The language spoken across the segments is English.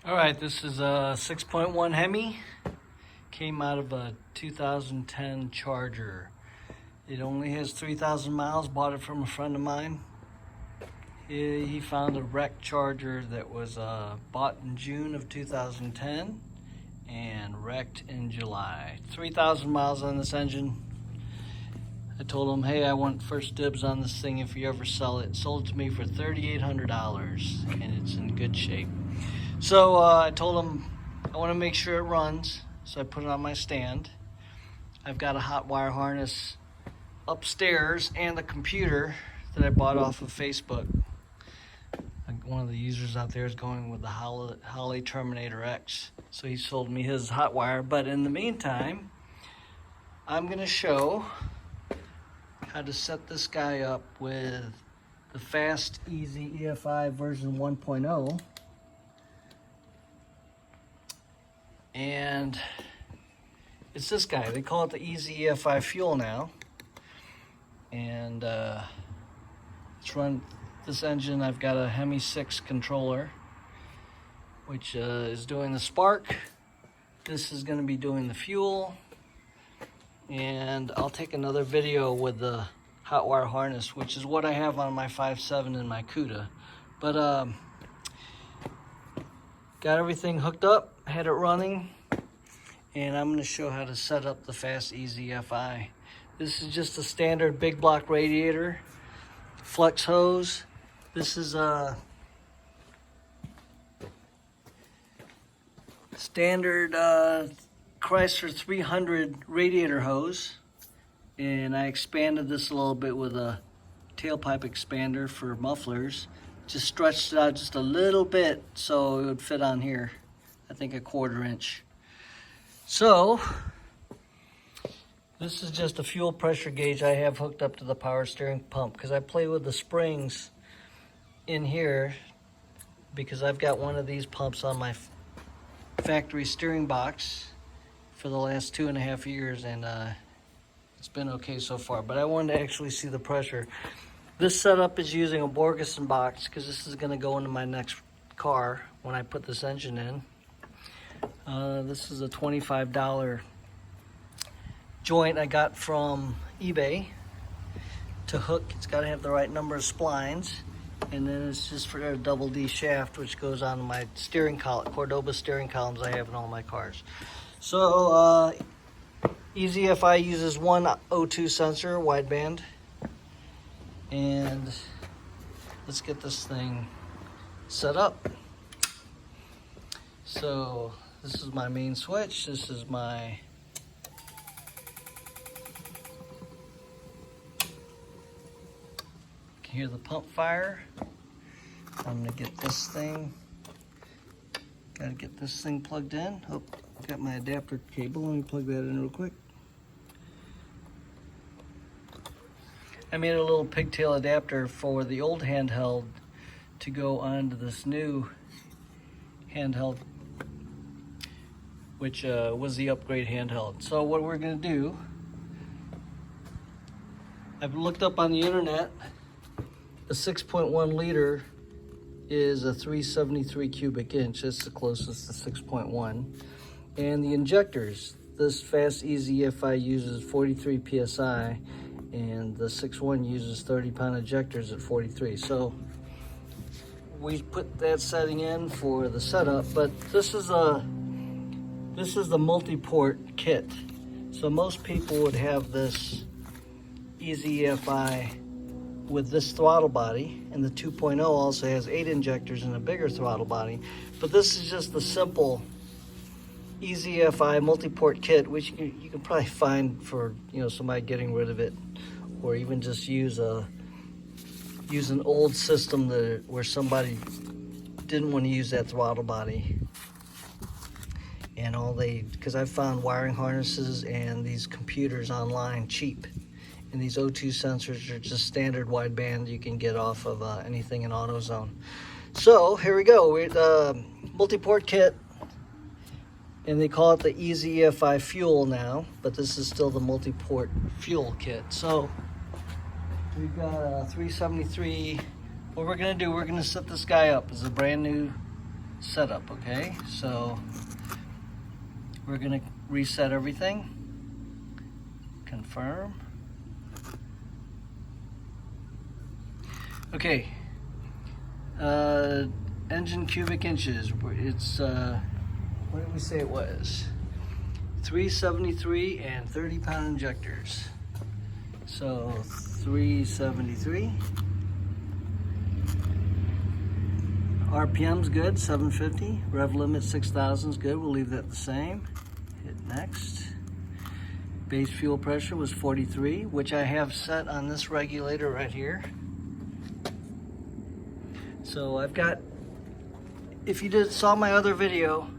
All right, this is a 6.1 Hemi. Came out of a 2010 Charger. It only has 3,000 miles. Bought it from a friend of mine. He found a wrecked Charger that was bought in June of 2010 and wrecked in July. 3,000 miles on this engine. I told him, hey, I want first dibs on this thing if you ever sell it. Sold it to me for $3,800 and it's in good shape. So I told him I want to make sure it runs, so I put it on my stand. I've got a hot wire harness upstairs and a computer that I bought off of Facebook. One of the users out there is going with the Holly Terminator X, so he sold me his hot wire. But in the meantime, I'm going to show how to set this guy up with the fast EZ-EFI version 1.0. And it's this guy. They call it the EZ-EFI Fuel now. And let's run this engine. I've got a Hemi6 controller, which is doing the spark. This is going to be doing the fuel. And I'll take another video with the hot wire harness, which is what I have on my 5.7 and my CUDA. But got everything hooked up. Had it running, and I'm going to show how to set up the fast EZ-EFI. This is just a standard big block radiator, flex hose. This is a standard Chrysler 300 radiator hose, and I expanded this a little bit with a tailpipe expander for mufflers. Just stretched it out just a little bit so it would fit on here. I think a 1/4 inch. So this is just a fuel pressure gauge I have hooked up to the power steering pump, because I play with the springs in here because I've got one of these pumps on my factory steering box for the last 2.5 years, and it's been okay so far, but I wanted to actually see the pressure. This setup is using a Borgeson box because this is going to go into my next car when I put this engine in. This is a $25 joint I got from eBay to hook. It's got to have the right number of splines, and then it's just for a double D shaft, which goes on my steering column, Cordoba steering columns I have in all my cars. So EZ-EFI uses one O2 sensor, wideband, and let's get this thing set up. So this is my main switch. This is my you can hear the pump fire. I'm gonna get this thing. Gotta get this thing plugged in. Oh, got my adapter cable. Let me plug that in real quick. I made a little pigtail adapter for the old handheld to go onto this new handheld, which was the upgrade handheld. So what we're going to do, I've looked up on the internet, a 6.1 liter is a 373 cubic inch. That's the closest to 6.1. And the injectors, this fast EZ-EFI uses 43 PSI, and the 6.1 uses 30-pound injectors at 43. So we put that setting in for the setup, but this is the multi-port kit. So most people would have this EZ-EFI with this throttle body, and the 2.0 also has 8 injectors and a bigger throttle body. But this is just the simple EZ-EFI multi-port kit, which you can probably find for somebody getting rid of it, or even just use an old system where somebody didn't want to use that throttle body. And because I've found wiring harnesses and these computers online cheap, and these O2 sensors are just standard wideband you can get off of anything in AutoZone. So here we go. We're the multi-port kit, and they call it the EZ-EFI Fuel now, but this is still the multi-port fuel kit. So we've got a 373. What we're gonna do, we're gonna set this guy up. It's a brand new setup, okay? So we're gonna reset everything. Confirm. Okay. Engine cubic inches. It's what did we say it was? 373 and 30-pound injectors. So 373. RPM's good, 750. Rev limit 6,000 is good. We'll leave that the same. Hit next. Base fuel pressure was 43, which I have set on this regulator right here. So I've got, if you saw my other video,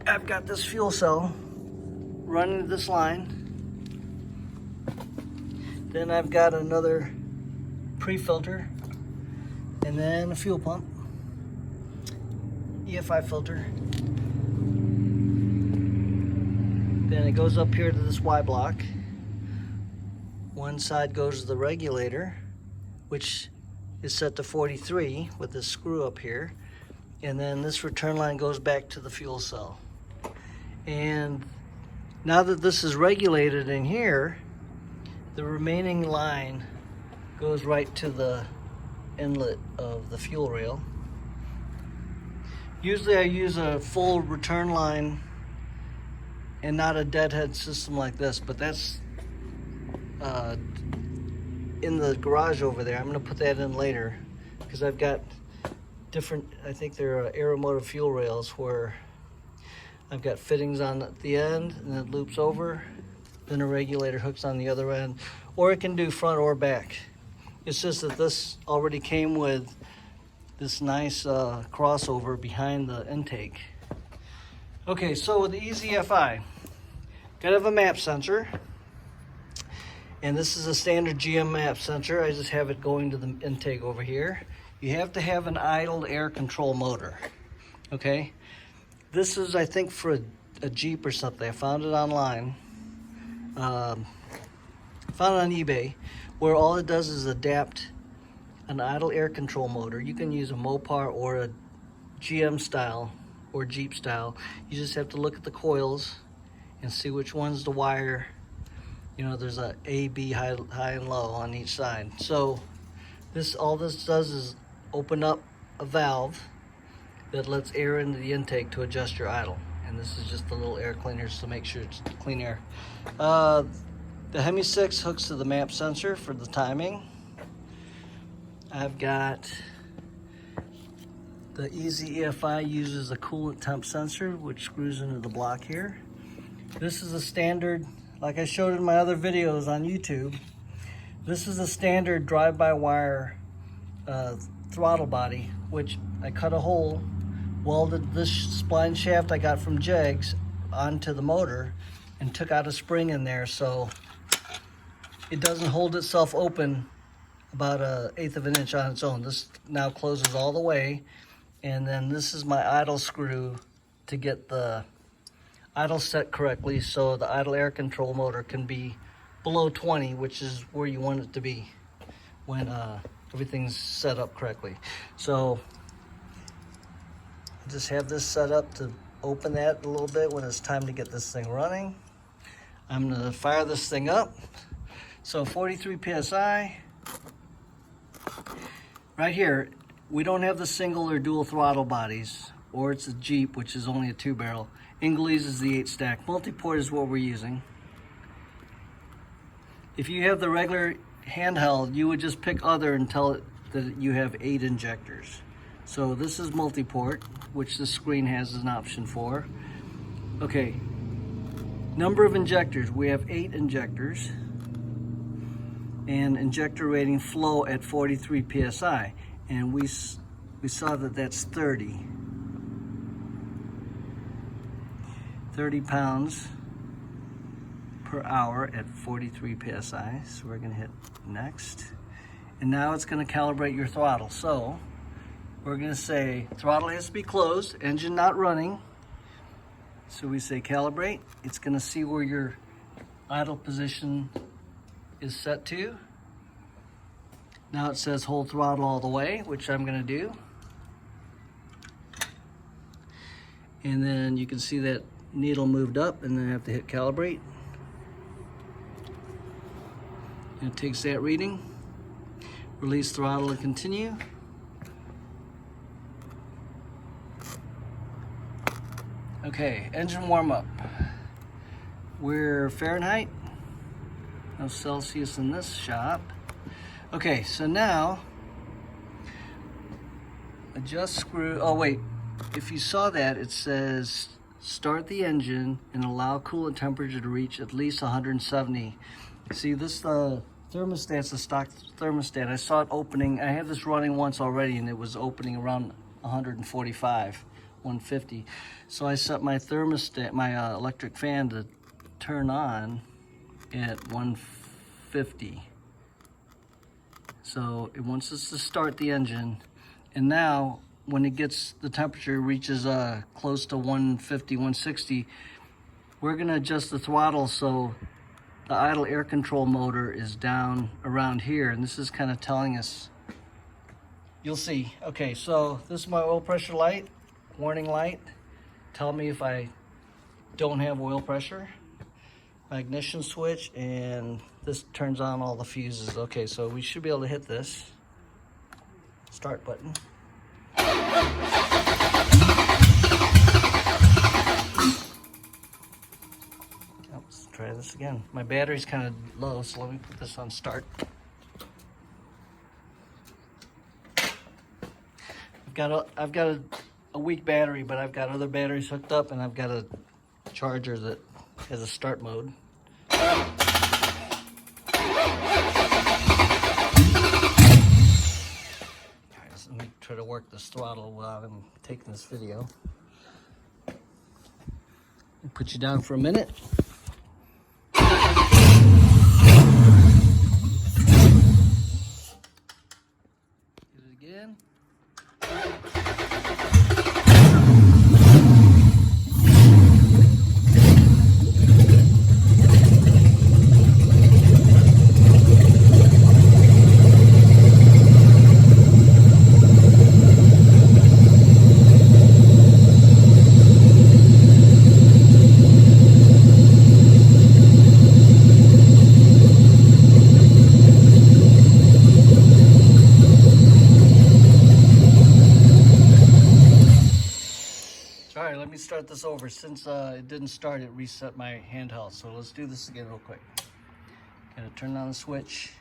I've got this fuel cell running this line. Then I've got another pre-filter, and then a fuel pump, EFI filter. Then it goes up here to this Y block. One side goes to the regulator, which is set to 43 with this screw up here. And then this return line goes back to the fuel cell. And now that this is regulated in here, the remaining line goes right to the inlet of the fuel rail. Usually I use a full return line and not a deadhead system like this, but that's in the garage over there. I'm going to put that in later because I've got different, I think they're aeromotive fuel rails where I've got fittings on the end and it loops over, then a regulator hooks on the other end, or it can do front or back. It's just that this already came with this nice crossover behind the intake. Okay, so with the EZ-EFI, gotta have a map sensor. And this is a standard GM map sensor. I just have it going to the intake over here. You have to have an idled air control motor, okay? This is, I think, for a Jeep or something. I found it online. Found it on eBay, where all it does is adapt an idle air control motor. You can use a Mopar or a GM style or Jeep style. You just have to look at the coils and see which one's the wire. You know, there's a B, high and low on each side. So all this does is open up a valve that lets air into the intake to adjust your idle. And this is just the little air cleaners to make sure it's clean air. The Hemi6 hooks to the map sensor for the timing. I've got the EZ-EFI uses a coolant temp sensor, which screws into the block here. This is a standard, like I showed in my other videos on YouTube, this is a standard drive-by-wire throttle body, which I cut a hole, welded this spline shaft I got from Jegs onto the motor, and took out a spring in there so it doesn't hold itself open about 1/8 of an inch on its own. This now closes all the way, and then this is my idle screw to get the idle set correctly so the idle air control motor can be below 20, which is where you want it to be when everything's set up correctly. So I just have this set up to open that a little bit when it's time to get this thing running. I'm gonna fire this thing up. So 43 PSI. Right here, we don't have the single or dual throttle bodies, or it's a Jeep, which is only a 2-barrel. Ingles is the 8-stack. Multi-port is what we're using. If you have the regular handheld, you would just pick other and tell it that you have 8 injectors. So this is multi-port, which the screen has an option for. Okay, number of injectors. We have 8 injectors. And injector rating flow at 43 PSI. And we saw that that's 30 pounds per hour at 43 PSI. So we're gonna hit next. And now it's gonna calibrate your throttle. So we're gonna say throttle has to be closed, engine not running. So we say calibrate. It's gonna see where your idle position is set to. Now it says hold throttle all the way, which I'm gonna do. And then you can see that needle moved up, and then I have to hit calibrate. And it takes that reading. Release throttle and continue. Okay, engine warm up. We're Fahrenheit, no Celsius in this shop. Okay, so now adjust screw. Oh wait, if you saw that, it says start the engine and allow coolant temperature to reach at least 170. See, this thermostat's a stock thermostat. I saw it opening. I had this running once already, and it was opening around 145, 150. So I set my thermostat, my electric fan, to turn on at 150. So it wants us to start the engine, and now when it gets, the temperature reaches close to 150, 160, we're gonna adjust the throttle so the idle air control motor is down around here, and this is kind of telling us, you'll see. Okay, so this is my oil pressure light, warning light. Tell me if I don't have oil pressure. My ignition switch, and this turns on all the fuses. Okay, so we should be able to hit this start button. Let's try this again. My battery's kind of low, so let me put this on start. I've got a weak battery, but I've got other batteries hooked up, and I've got a charger that has a start mode. Let me try to work this throttle while I'm taking this video. I'll put you down for a minute. Get it again. Let me start this over. Since it didn't start, it reset my handheld. So let's do this again real quick. Gotta turn on the switch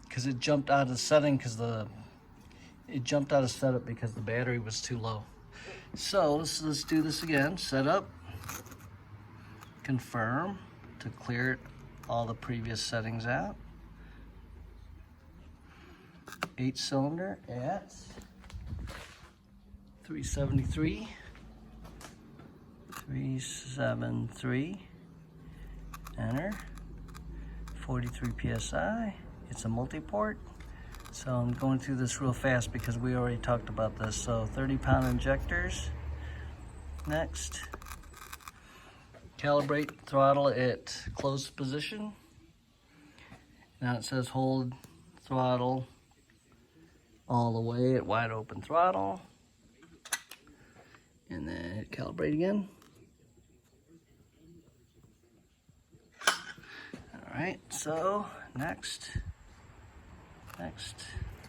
because it jumped out of setting because it jumped out of setup because the battery was too low. So let's do this again. Set up, confirm to clear all the previous settings out. 8-cylinder at 373. 373, enter, 43 psi. It's a multi-port, so I'm going through this real fast because we already talked about this. So 30-pound injectors, next, calibrate throttle at closed position. Now it says hold throttle all the way at wide open throttle, and then hit calibrate again. All right, so next,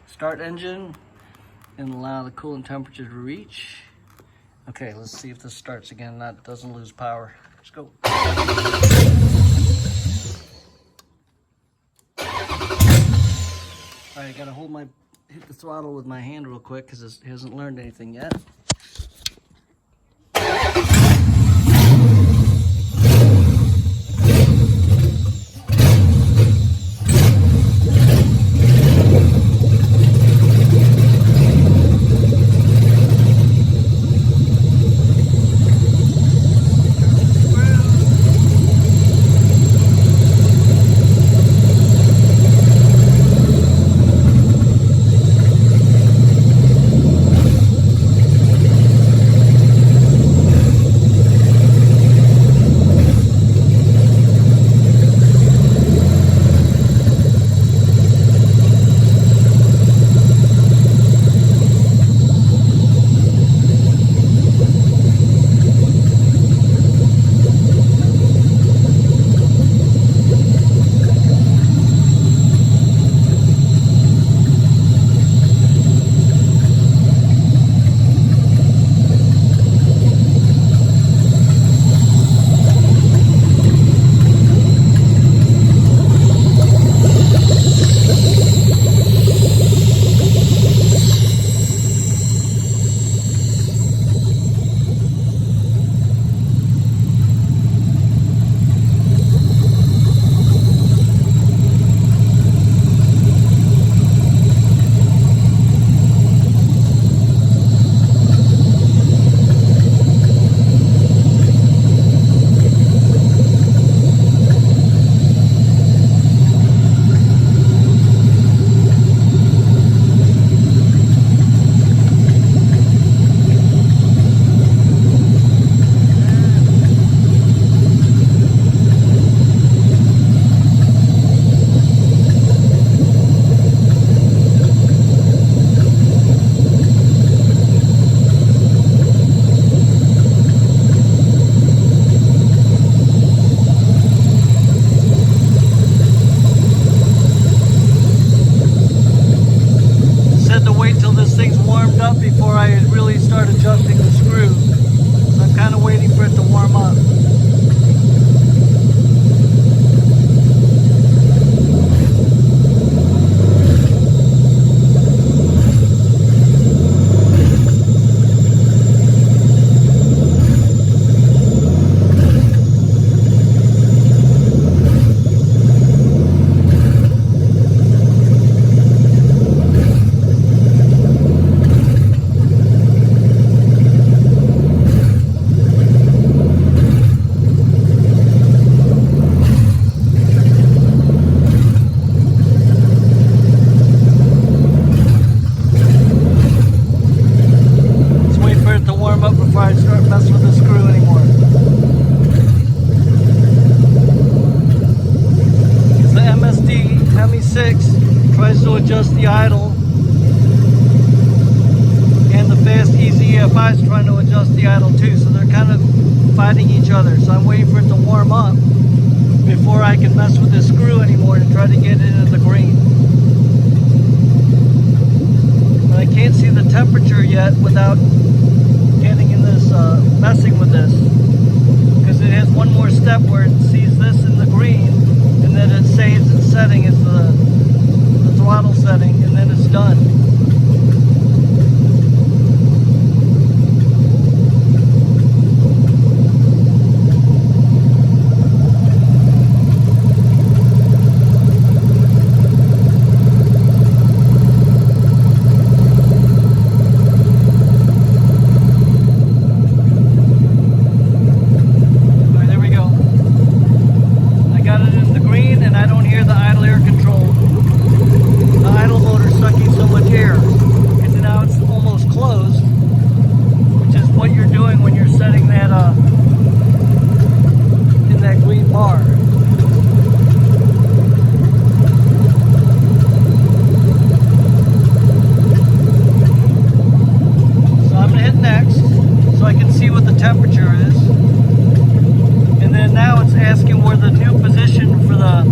start engine and allow the coolant temperature to reach. Okay, let's see if this starts again, that doesn't lose power. Let's go. All right, I gotta hit the throttle with my hand real quick because it hasn't learned anything yet. mess with the screw anymore. The MSD Hemi6 tries to adjust the idle, and the fast EZ-EFI is trying to adjust the idle too, so they're kind of fighting each other. So I'm waiting for it to warm up before I can mess with this screw anymore to try to get it into the green. But I can't see the temperature yet without getting in this, messing with this, because it has one more step where it sees this in the green, and then it saves its setting as the throttle setting, and then it's done.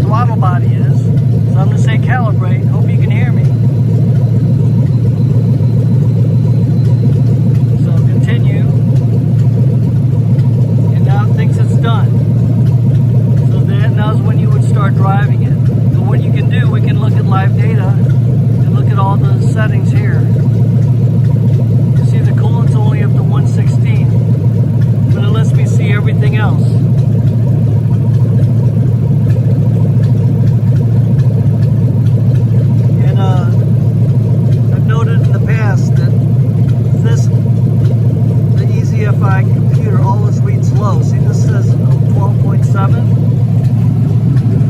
Throttle body is. So I'm going to say calibrate. Hope you can hear me. So continue. And now it thinks it's done. So then now's when you would start driving it. But what you can do, we can look at live data and look at all the settings here. You see the coolant's only up to 116, but it lets me see everything else. Computer always reads low. See, this says 12.7.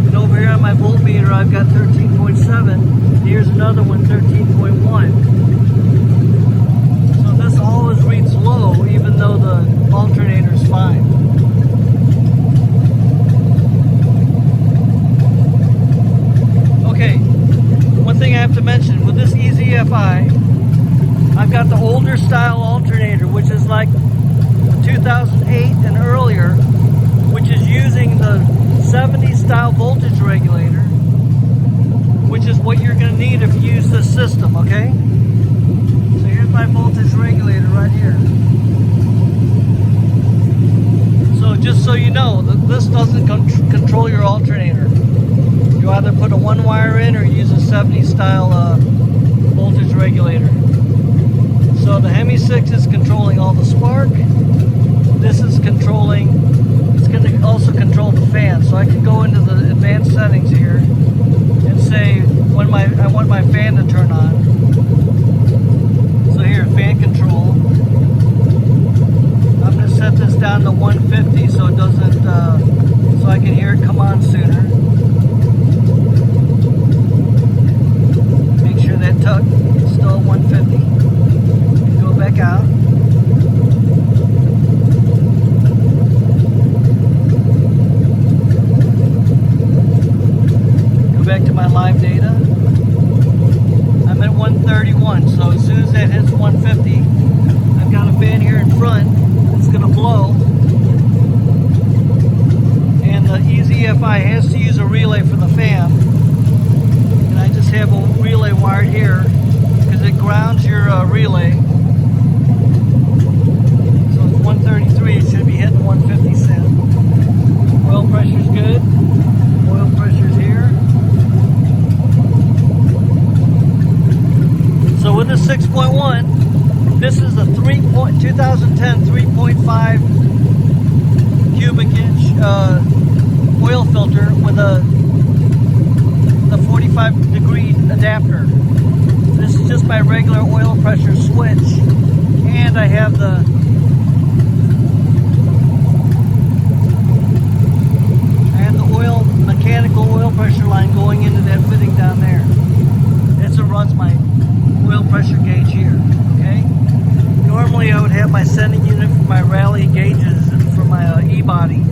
And over here on my voltmeter, I've got 13.7. Here's another one, 13.1. So this always reads low, even though the alternator's fine. Okay, one thing I have to mention, with this EZ-EFI, I've got the older style alternator, which is like 2008 and earlier, which is using the 70 style voltage regulator, which is what you're going to need if you use this system, okay? So here's my voltage regulator right here. So just so you know, this doesn't control your alternator. You either put a one wire in or use a 70 style voltage regulator. So the Hemi6 is controlling all the spark. This is controlling, it's going to also control the fan. So I can go into the advanced settings here and say when I want my fan to turn on. So here, fan control. I'm going to set this down to 150 so it doesn't, so I can hear it come on sooner. Make sure that tuck is still at 150. Go back out. Back to my live data. I'm at 131, so as soon as that hits 150, I've got a fan here in front that's going to blow, and the EZ-EFI has to use a relay for the fan, and I just have a relay wired here because it grounds your relay. So it's 133, it should be hitting 150 soon. Oil pressure's good. Oil pressure's here. So with the 6.1, this is a 2010 3.5 cubic inch oil filter with a 45 degree adapter. This is just my regular oil pressure switch, and I have the mechanical oil pressure line going into that fitting down there. That's what runs my oil pressure gauge here, okay? Normally I would have my sending unit for my rally gauges and for my E-body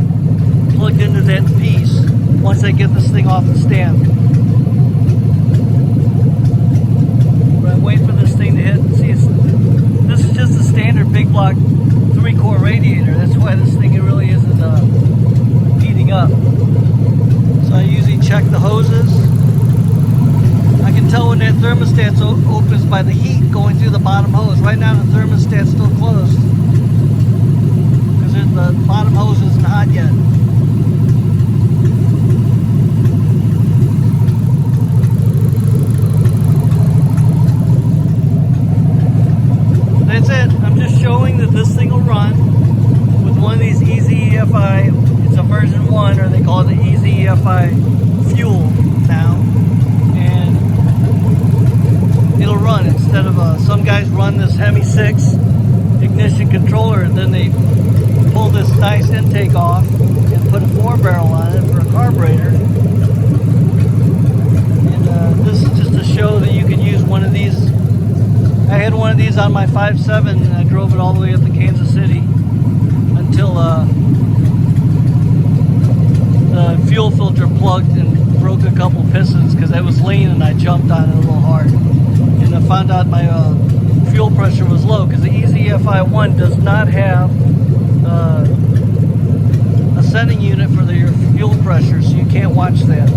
plugged into that piece once I get this thing off the stand. But I'm waiting for this thing to hit. See, this is just a standard big block 3-core radiator. That's why this thing really isn't heating up. So I usually check the hoses. I can tell when that thermostat opens by the heat going through the bottom hose. Right now the thermostat's still closed because the bottom hose isn't hot yet. That's it. I'm just showing that this thing will run with one of these EZ-EFI. It's a version 1, or they call it the EZ-EFI Fuel now. And it'll run instead of some guys run this Hemi6 ignition controller and then they pull this nice intake off and put a 4-barrel on it for a carburetor. And this is just to show that you can use one of these. I had one of these on my 5.7 and I drove it all the way up to Kansas City until the fuel filter plugged and broke a couple pistons because I was lean and I jumped on it a little hard. And I found out my fuel pressure was low because the EZ-EFI V1 does not have a sending unit for your fuel pressure, so you can't watch that.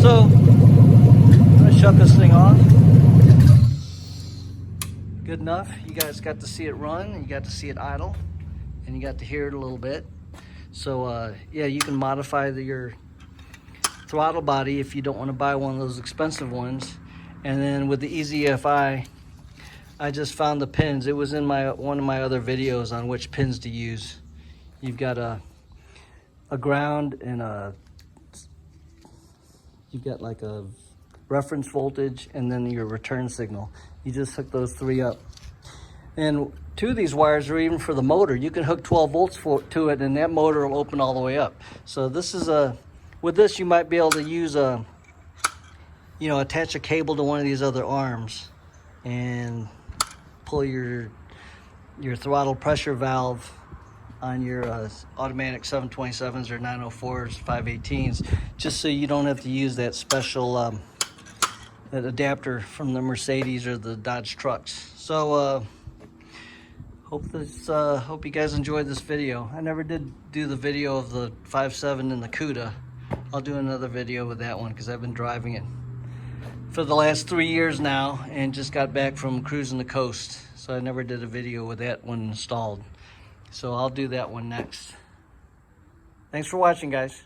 So I'm going to shut this thing off. Good enough. You guys got to see it run, you got to see it idle, and you got to hear it a little bit. So yeah, you can modify your throttle body if you don't want to buy one of those expensive ones. And then with the EZ-EFI, I just found the pins. It was in one of my other videos on which pins to use. You've got a ground and you've got like a reference voltage and then your return signal. You just hook those 3 up. And 2 of these wires are even for the motor. You can hook 12 volts to it and that motor will open all the way up. So this is with this you might be able to use attach a cable to one of these other arms and pull your throttle pressure valve on your automatic 727s or 904s, 518s, just so you don't have to use that special that adapter from the Mercedes or the Dodge trucks. So hope you guys enjoyed this video. I never did do the video of the 5.7 and the CUDA. I'll do another video with that one because I've been driving it for the last 3 years now and just got back from cruising the coast. So I never did a video with that one installed. So I'll do that one next. Thanks for watching, guys.